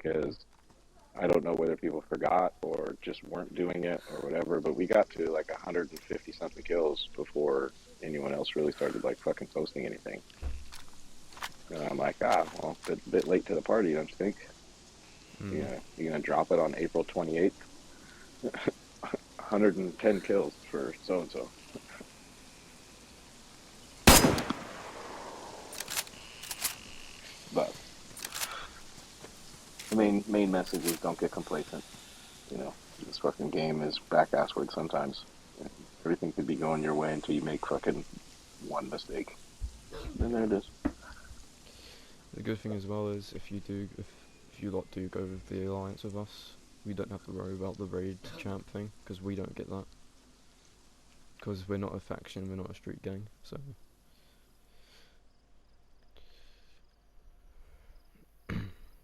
because I don't know whether people forgot or just weren't doing it or whatever, but we got to like 150 something kills before anyone else really started like fucking posting anything. And I'm like, well, it's a bit late to the party, don't you think? Yeah, you're gonna drop it on April 28th? 110 kills for so and so. But the main message is don't get complacent. You know, this fucking game is back-assward sometimes. Everything could be going your way until you make fucking one mistake. And there it is. The good thing as well is if you lot do go with the alliance with us, we don't have to worry about the raid champ thing, because we don't get that. Because we're not a faction, we're not a street gang, so...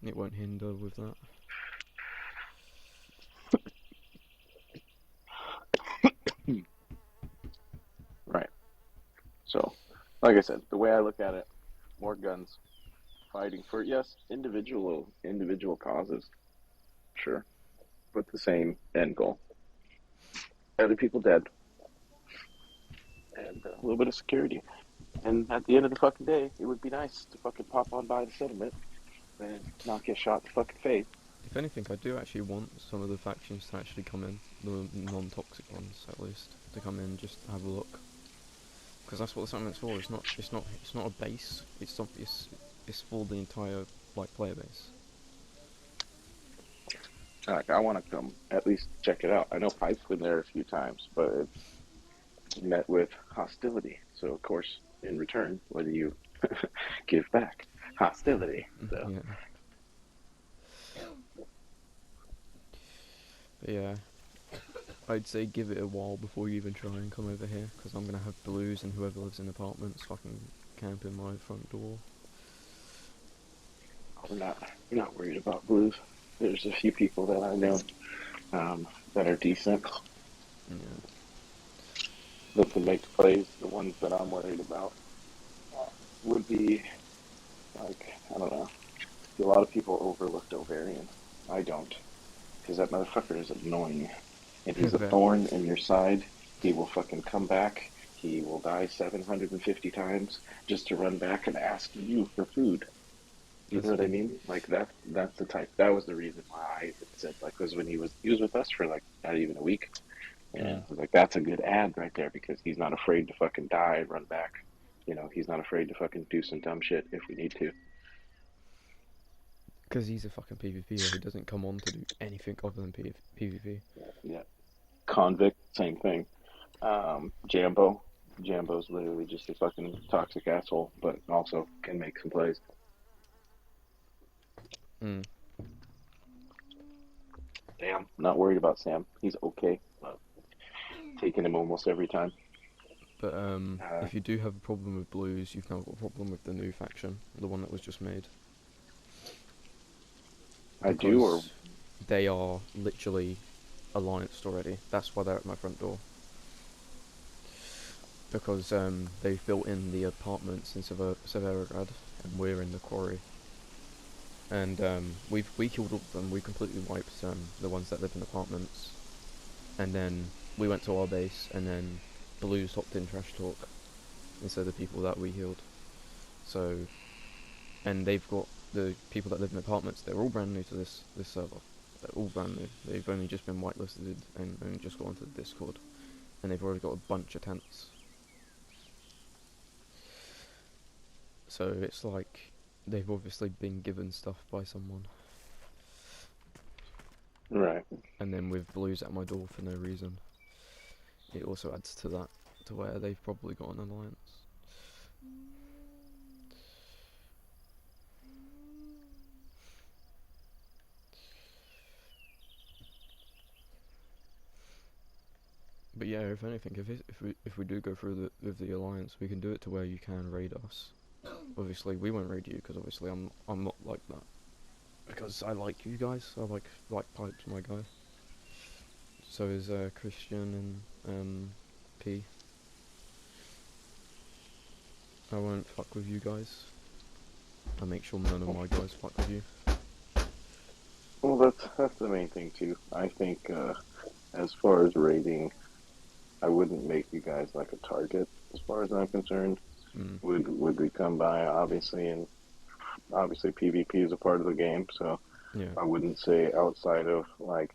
it won't hinder with that. Right. So, like I said, the way I look at it, more guns, fighting for, yes, individual causes, sure, but the same end goal. Other people dead, and a little bit of security. And at the end of the fucking day, it would be nice to fucking pop on by the settlement and not get shot in the fucking face. If anything, I do actually want some of the factions to actually come in, the non-toxic ones at least, to come in just to have a look. Because that's what the settlement's for. It's not a base. It's for the entire like player base. Like, I want to come at least check it out. I know Pipe's been there a few times, but it's met with hostility. So of course, in return, what do you give back? Hostility. So. Yeah. But yeah, I'd say give it a while before you even try and come over here, because I'm gonna have blues and whoever lives in apartments fucking camp in my front door. I'm not worried about blues. There's a few people that I know that are decent. Yeah. That can make plays. The ones that I'm worried about would be like, I don't know. A lot of people overlooked Ovarian. I don't, because that motherfucker is annoying, and he's a thorn in your side. He will fucking come back. He will die 750 times just to run back and ask you for food. You know what I mean? Like that's the type. That was the reason why I said, like, because when he was with us for like not even a week, and I was like, that's a good ad right there, because he's not afraid to fucking die and run back. You know, he's not afraid to fucking do some dumb shit if we need to. Because he's a fucking PvPer, he doesn't come on to do anything other than PvP. Yeah. Convict, same thing. Jambo's literally just a fucking toxic asshole, but also can make some plays. Sam, not worried about Sam. He's okay. Taking him almost every time. But if you do have a problem with blues, you've now got a problem with the new faction, the one that was just made. I do, or they are literally allianced already. That's why they're at my front door. Because they've built in the apartments in Severograd, and we're in the quarry. And we killed all of them. We completely wiped the ones that live in apartments. And then we went to our base, and then Blues hopped in trash talk instead of the people that we healed. So, and they've got the people that live in apartments. They're all brand new to this server. They're all brand new. They've only just been whitelisted and just got onto the Discord, and they've already got a bunch of tents. So it's like they've obviously been given stuff by someone. Right. And then with Blues at my door for no reason, it also adds to that, to where they've probably got an alliance. But yeah, if anything, if we do go through with the alliance, we can do it to where you can raid us. Obviously, we won't raid you, because obviously I'm not like that. Because I like you guys. I like Pipes, my guy. So is Christian and P. I won't fuck with you guys. I make sure none of my guys fuck with you. that's the main thing too. I think as far as rating, I wouldn't make you guys like a target as far as I'm concerned. Mm, Would we come by obviously, and obviously PvP is a part of the game, so yeah. I wouldn't say outside of like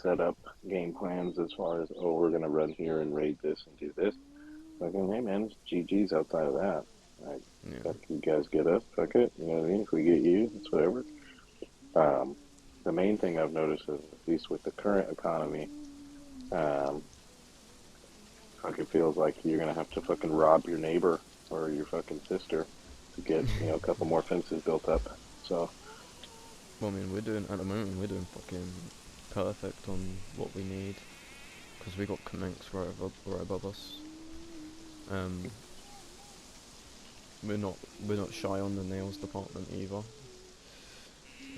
set up game plans as far as, oh, we're gonna run here and raid this and do this. Like, hey man, it's GG's outside of that. Like, Yeah. fuck, you guys get us, fuck it. You know what I mean? If we get you, it's whatever. Um, the main thing I've noticed is, at least with the current economy, um, fucking feels like you're gonna have to fucking rob your neighbor or your fucking sister to get, a couple more fences built up. So, Well, I mean, we're doing at the moment. We're doing fucking perfect on what we need because we got connects right above us. Um, we're not shy on the nails department either.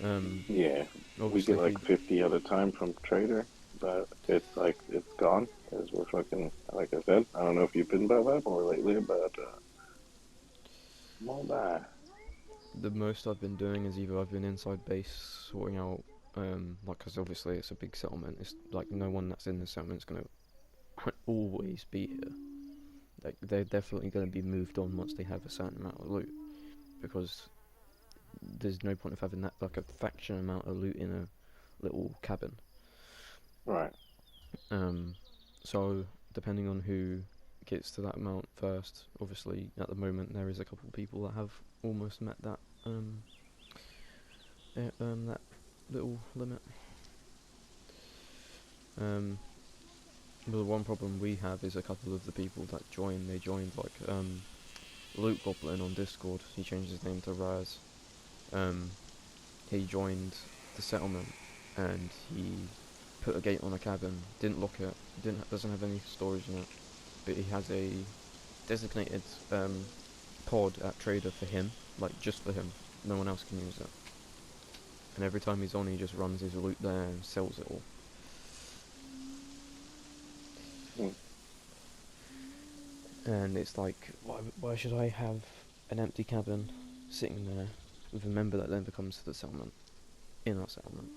Um, yeah, we obviously get if like you 50 at a time from Trader, but it's like, it's gone because we're fucking, like I said, I don't know if you've been by that more lately, but, well, bye. the most I've been doing is either I've been inside base sorting out like because obviously it's a big settlement. It's like no one that's in the settlement is gonna always be here. Like they're definitely gonna be moved on once they have a certain amount of loot because there's no point of having that like a fraction amount of loot in a little cabin. Right. Um, so depending on who gets to that amount first, obviously at the moment there is a couple of people that have almost met that little limit. Um, but the one problem we have is a couple of the people that joined. They joined like Luke Goblin on Discord. He changed his name to Raz. Um, he joined the settlement and he put a gate on a cabin. Didn't lock it. Doesn't have any storage in it. But he has a designated pod at Trader for him, like just for him. No one else can use it. And every time he's on, he just runs his loot there and sells it all. Mm. And it's like, why should I have an empty cabin sitting there with a member that never comes to the settlement, in our settlement?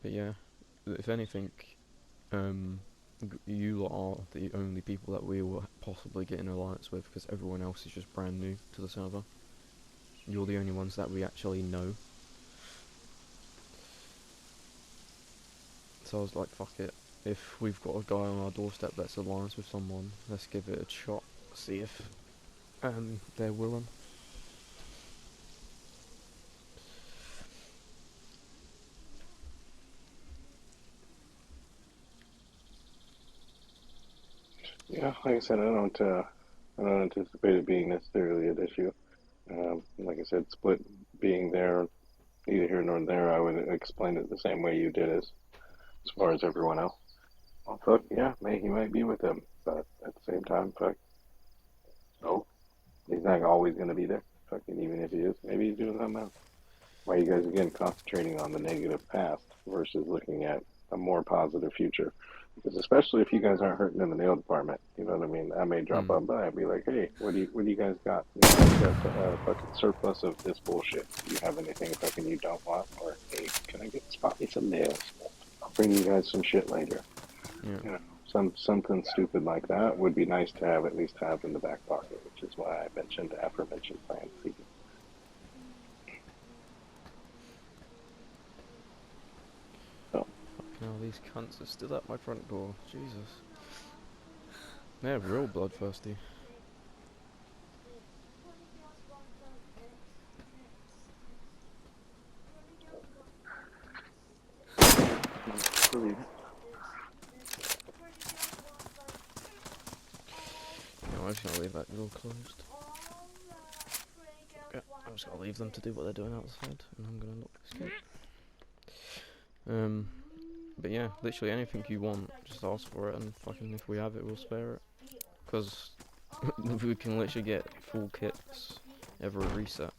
But yeah, if anything, you lot are the only people that we will possibly get an alliance with because everyone else is just brand new to the server. You're the only ones that we actually know. So I was like, fuck it. If we've got a guy on our doorstep that's alliance with someone, let's give it a shot. See if they're willing. Yeah, like I said, I don't anticipate it being necessarily an issue. Like I said, split being there, neither here nor there, I would explain it the same way you did as far as everyone else. Well, fuck, yeah, he might be with them, but at the same time, fuck, no, he's not always going to be there. Fucking even if he is, maybe he's doing something else. Why are you guys again concentrating on the negative past versus looking at a more positive future? Because especially if you guys aren't hurting in the nail department, you know what I mean. I may drop Mm. on by and be like, "Hey, what do you guys got? You know, I got a fucking surplus of this bullshit. Do you have anything fucking you don't want? Or hey, can I get spot me some nails? I'll bring you guys some shit later. Yeah. You know, something stupid like that would be nice to have at least have in the back pocket, which is why I mentioned the aforementioned plan. So Fucking hell, these cunts are still at my front door. Jesus. They're real bloodthirsty. believe it. No, I'm just gonna leave that door closed. Yeah, I'm just gonna leave them to do what they're doing outside, and I'm gonna lock this gate. But yeah, literally anything you want, just ask for it, and fucking if we have it, we'll spare it. Because we can literally get full kits every reset.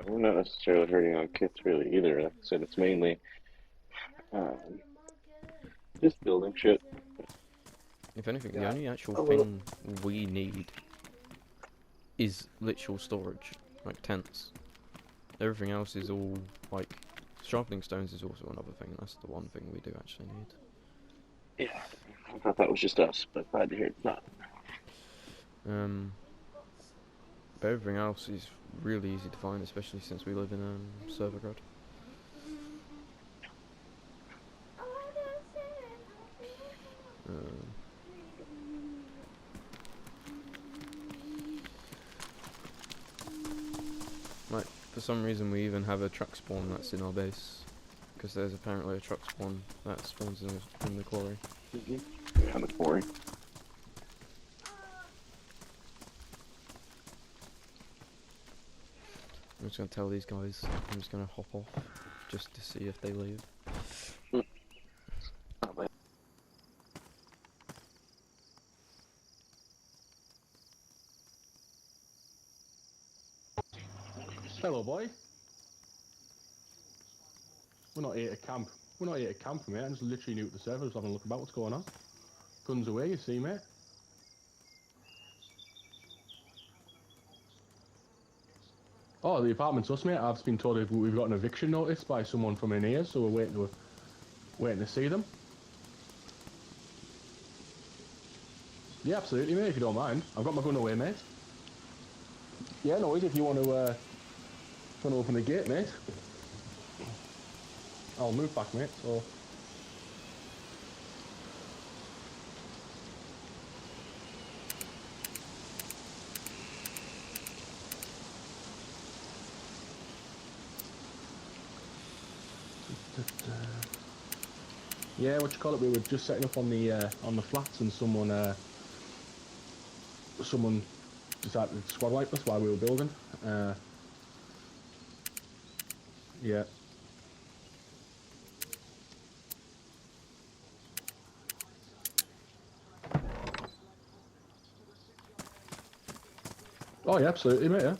We're not necessarily hurting on kits really either. Like I said, it's mainly um, just building shit. If anything, the Yeah, only actual a little. thing we need is literal storage, like tents. Everything else is all, like, sharpening stones is also another thing. That's the one thing we do actually need. Yeah, I thought that was just us, but glad to hear it's not. But everything else is really easy to find, especially since we live in Servergrad. Um, like, for some reason we even have a truck spawn that's in our base, because there's apparently a truck spawn that spawns in the quarry. Kind of boring. I'm just gonna tell these guys I'm just gonna hop off, just to see if they leave. Hello, boy. We're not here to camp. We're not here to camp, mate. I'm just literally new to the server, just having a look about what's going on. Guns away, you see, mate. Oh, the apartment's us, mate. I've been told we've got an eviction notice by someone from in here, so we're waiting to see them. Yeah, absolutely, mate. If you don't mind, I've got my gun away, mate. Yeah, no worries. If you want to open the gate, mate, I'll move back, mate. So. Yeah, what you call it? We were just setting up on the flats, and someone decided to squad wipe us while we were building. Yeah. Oh yeah, absolutely, mate. Yeah.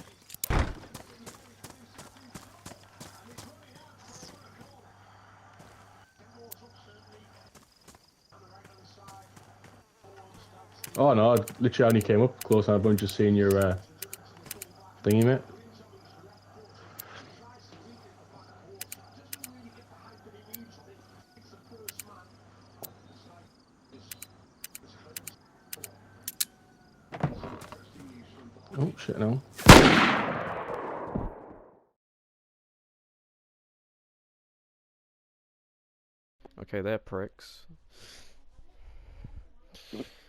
Oh no, I literally only came up close and I've only just seen your thingy, mate. Oh shit, no. Okay, they're pricks.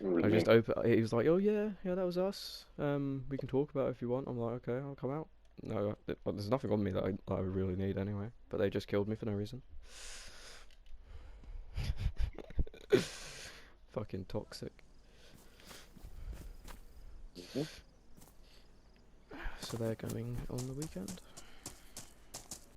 What do I you just mean? he was like, oh yeah, that was us. We can talk about it if you want. I'm like, okay, I'll come out. No, there's nothing on me that I really need anyway. But they just killed me for no reason. Fucking toxic. Mm-hmm. So they're coming on the weekend.